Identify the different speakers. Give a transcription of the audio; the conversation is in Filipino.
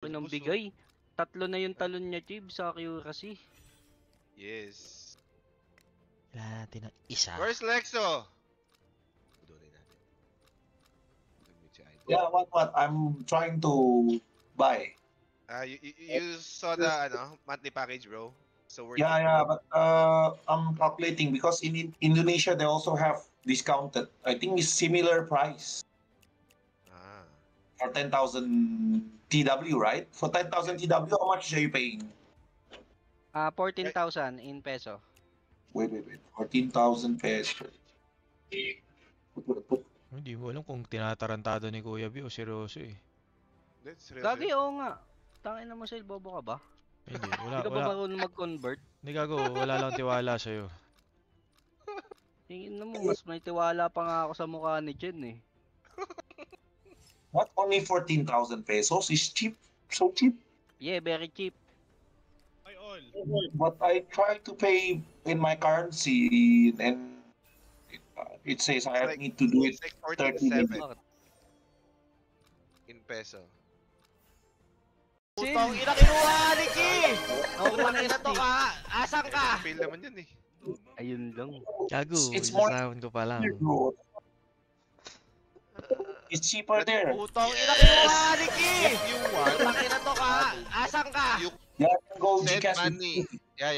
Speaker 1: Ng bigay. Tatlo na yung talon niya, Chib, sa accuracy.
Speaker 2: Yes.
Speaker 3: Kailangan natin ng isa.
Speaker 2: Where's Lexo? Duloy natin.
Speaker 4: Yeah, what? I'm trying to buy.
Speaker 2: You saw the monthly package, bro. So worth
Speaker 4: Yeah,
Speaker 2: it.
Speaker 4: yeah, but I'm calculating because in Indonesia they also have discounted. I think it's similar price
Speaker 2: Ah.
Speaker 4: for 10,000 TW, right? For 10,000 TW, how much are you paying?
Speaker 1: 14,000 in peso.
Speaker 4: Wait. 14,000 pesos.
Speaker 3: Hindi mo alam kung tinatarantado ni Kuya B o seryoso eh.
Speaker 1: Gagi, oo nga. Tangin na mo, Sel, bobo ka ba?
Speaker 3: Hindi,
Speaker 1: Hindi ka ba marunong mag-convert?
Speaker 3: Hindi gago, wala lang tiwala sa'yo.
Speaker 1: Tingin na mo, mas may tiwala pa nga ako sa mukha ni Jen eh.
Speaker 4: What? Only 14,000 pesos is cheap. So cheap.
Speaker 1: Yeah, very cheap.
Speaker 4: But I try to pay in my currency and it says I need to do it
Speaker 2: It's like 47
Speaker 1: Bakit?
Speaker 2: in peso.
Speaker 5: Putong ina kinuha ni Ki!
Speaker 1: Oo,
Speaker 5: Putang ina to ka! Asan ka?
Speaker 2: Fail naman yun eh.
Speaker 1: Ayun lang.
Speaker 3: Gago,
Speaker 4: It's more-
Speaker 3: isasahon ko pa lang.
Speaker 4: It's cheaper there.
Speaker 5: Putong ina kinuha ni Ki!
Speaker 2: If you want,
Speaker 5: Putang ina to ka! Asan ka?
Speaker 2: you
Speaker 4: Yeah, go
Speaker 2: send
Speaker 4: Gcash.
Speaker 2: money. Yeah.